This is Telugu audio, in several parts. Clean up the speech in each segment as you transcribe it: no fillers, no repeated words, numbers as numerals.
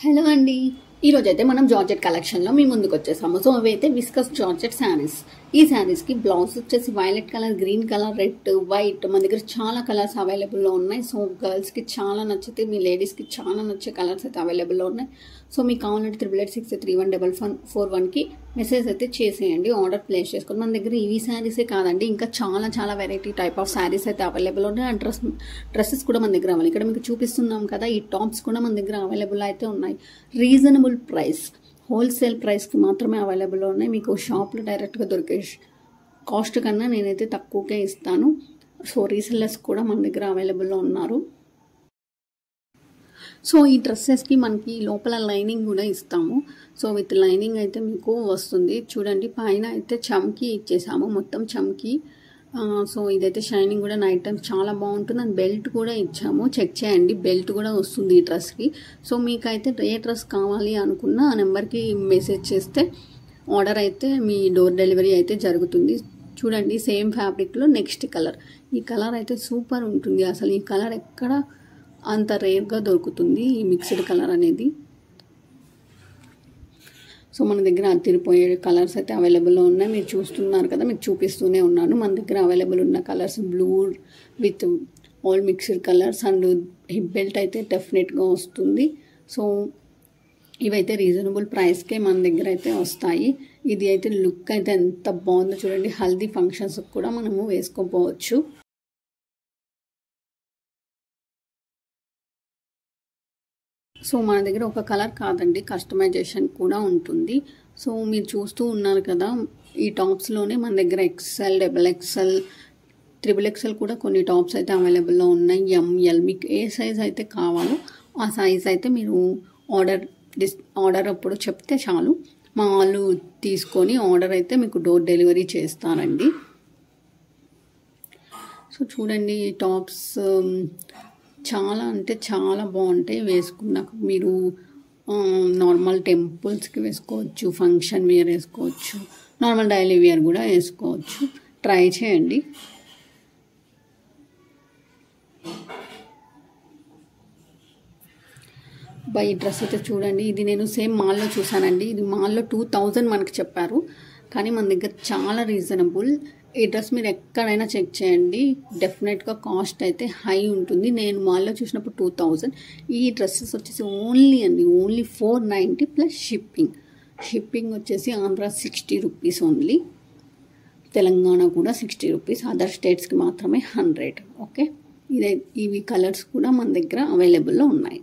హలో అండి. ఈరోజైతే మనం జార్జెట్ కలెక్షన్లో మీ ముందుకు వచ్చేసాము. సో అవైతే విస్కస్ జార్జెట్ శారీస్. ఈ శారీస్కి బ్లౌజ్ వచ్చేసి violet colour, green colour, red, white, మన దగ్గర చాలా కలర్స్ అవైలబుల్లో ఉన్నాయి. సో గర్ల్స్కి చాలా నచ్చితే, మీ లేడీస్కి చాలా నచ్చే కలర్స్ అయితే అవైలబుల్లో ఉన్నాయి. సో మీకు కావాలంటే 8886311141కి మెసేజ్ అయితే చేసేయండి, ఆర్డర్ ప్లేస్ చేసుకొని. మన దగ్గర ఇవి శారీసే కాదండి, ఇంకా చాలా వెరైటీ టైప్ ఆఫ్ శారీస్ అయితే అవైలబుల్ ఉన్నాయి. అండ్ డ్రెస్సెస్ కూడా మన దగ్గర అవ్వాలి. ఇక్కడ మీకు చూపిస్తున్నాం కదా, ఈ టాప్స్ కూడా మన దగ్గర అవైలబుల్ అయితే ఉన్నాయి. రీజనబుల్ ప్రైస్, హోల్సేల్ ప్రైస్కి మాత్రమే అవైలబుల్ ఉన్నాయి. మీకు షాప్లో డైరెక్ట్గా దొరికే కాస్ట్ కన్నా నేనైతే తక్కువకే ఇస్తాను. సో రీసెల్లర్స్ కూడా మన దగ్గర అవైలబుల్లో ఉన్నారు. సో ఈ డ్రెస్సెస్కి మనకి లోపల లైనింగ్ కూడా ఇస్తాము. సో విత్ లైనింగ్ అయితే మీకు వస్తుంది. చూడండి, పైన అయితే చమ్కీ ఇచ్చేసాము, మొత్తం చమ్కీ. సో ఇదైతే షైనింగ్ కూడా నైట్ టైం చాలా బాగుంటుంది. అండ్ బెల్ట్ కూడా ఇచ్చాము, చెక్ చేయండి, బెల్ట్ కూడా వస్తుంది ఈ డ్రెస్కి. సో మీకైతే ఏ డ్రెస్ కావాలి అనుకున్నా ఆ నెంబర్కి మెసేజ్ చేస్తే ఆర్డర్ అయితే మీ డోర్ డెలివరీ అయితే జరుగుతుంది. చూడండి, సేమ్ ఫ్యాబ్రిక్లో నెక్స్ట్ కలర్. ఈ కలర్ అయితే సూపర్ ఉంటుంది. అసలు ఈ కలర్ ఎక్కడ అంత రేర్గా దొరుకుతుంది, ఈ మిక్స్డ్ కలర్ అనేది. సో మన దగ్గర అదిరిపోయే కలర్స్ అయితే అవైలబుల్లో ఉన్నాయి. మీరు చూస్తున్నారు కదా, మీకు చూపిస్తూనే ఉన్నాను. మన దగ్గర అవైలబుల్ ఉన్న colours blue with all mixed colours. And hip belt అయితే డెఫినెట్గా వస్తుంది. సో ఇవైతే రీజనబుల్ ప్రైస్కే మన దగ్గర అయితే వస్తాయి. ఇది అయితే లుక్ అయితే ఎంత బాగుందో చూడండి, హల్దీ ఫంక్షన్స్కి కూడా మనము వేసుకోపోవచ్చు. సో మన దగ్గర ఒక కలర్ కాదండి, కస్టమైజేషన్ కూడా ఉంటుంది. సో మీరు చూస్తూ ఉన్నారు కదా, ఈ టాప్స్లోనే మన దగ్గర XL, XXL, XXL కూడా కొన్ని టాప్స్ అయితే అవైలబుల్లో ఉన్నాయి. ML, మీకు ఏ సైజ్ అయితే కావాలో ఆ సైజ్ అయితే మీరు ఆర్డర్ అప్పుడు చెప్తే చాలు, మా వాళ్ళు తీసుకొని ఆర్డర్ అయితే మీకు డోర్ డెలివరీ చేస్తారండి. సో చూడండి, ఈ టాప్స్ చాలా అంటే చాలా బాగుంటాయి. వేసుకున్నాక మీరు నార్మల్ టెంపుల్స్కి వేసుకోవచ్చు, ఫంక్షన్ వేర్ వేసుకోవచ్చు, నార్మల్ డైలీ వేర్ కూడా వేసుకోవచ్చు. ట్రై చేయండి. ఈ డ్రెస్ అయితే చూడండి, ఇది నేను సేమ్ మాల్లో చూసానండి. ఇది మాల్లో 2000 మనకు చెప్పారు, కానీ మన దగ్గర చాలా రీజనబుల్. ఈ డ్రెస్ మీరు ఎక్కడైనా చెక్ చేయండి, డెఫినెట్గా కాస్ట్ అయితే హై ఉంటుంది. నేను మాల్లో చూసినప్పుడు 2000. ఈ డ్రెస్సెస్ వచ్చేసి ఓన్లీ 490 ప్లస్ షిప్పింగ్ వచ్చేసి ఆంధ్ర 60 రూపీస్ ఓన్లీ, తెలంగాణ కూడా 60 రూపీస్, అదర్ స్టేట్స్కి మాత్రమే 100. ఓకే, ఇవి కలర్స్ కూడా మన దగ్గర అవైలబుల్లో ఉన్నాయి.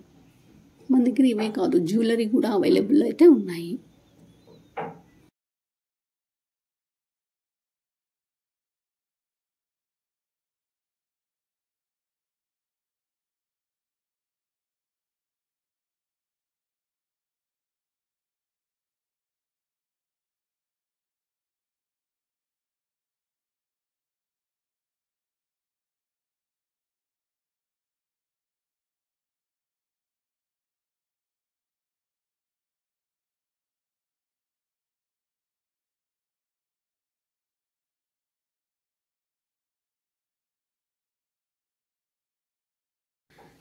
మన దగ్గర ఇవే కాదు, జ్యువెలరీ కూడా అవైలబుల్ అయితే ఉన్నాయి.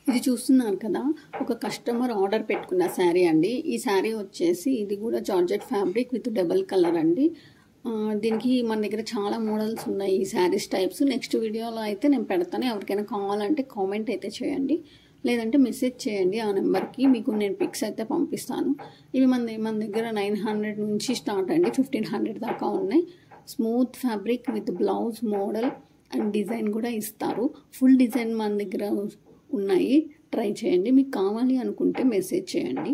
ఇది చూస్తున్నారు కదా, ఒక కస్టమర్ ఆర్డర్ పెట్టుకున్న శారీ అండి. ఈ శారీ వచ్చేసి ఇది కూడా georgette fabric with double colour అండి. దీనికి మన దగ్గర చాలా మోడల్స్ ఉన్నాయి ఈ శారీస్ టైప్స్. నెక్స్ట్ వీడియోలో అయితే నేను పెడతాను, ఎవరికైనా కావాలంటే కామెంట్ అయితే చేయండి, లేదంటే మెసేజ్ చేయండి ఆ నెంబర్కి, మీకు నేను పిక్స్ అయితే పంపిస్తాను. ఇవి మన దగ్గర 900 నుంచి స్టార్ట్ అండి, 1500 దాకా ఉన్నాయి. Smooth fabric with blouse model and design కూడా ఇస్తారు. ఫుల్ డిజైన్ మన దగ్గర ఉన్నాయి, ట్రై చేయండి. మీకు కావాలి అనుకుంటే మెసేజ్ చేయండి.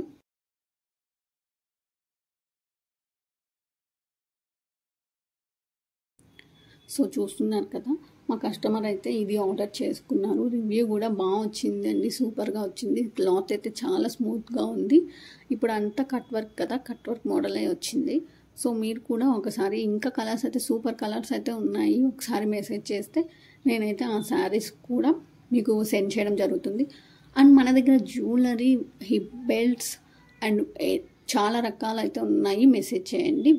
సో చూస్తున్నారు కదా, మా కస్టమర్ అయితే ఇది ఆర్డర్ చేసుకున్నారు. రివ్యూ కూడా బాగా వచ్చింది అండి, సూపర్గా వచ్చింది. క్లాత్ అయితే చాలా స్మూత్గా ఉంది. ఇప్పుడు అంతా కట్ వర్క్ కదా, కట్ వర్క్ మోడలే వచ్చింది. సో మీరు కూడా ఒకసారి, ఇంకా కలర్స్ అయితే సూపర్ కలర్స్ అయితే ఉన్నాయి, ఒకసారి మెసేజ్ చేస్తే నేనైతే ఆ శారీస్ కూడా మీకు సెండ్ చేయడం జరుగుతుంది. అండ్ మన దగ్గర జ్యువెలరీ, హిప్ బెల్ట్స్ అండ్ చాలా రకాలు అయితే ఉన్నాయి, మెసేజ్ చేయండి.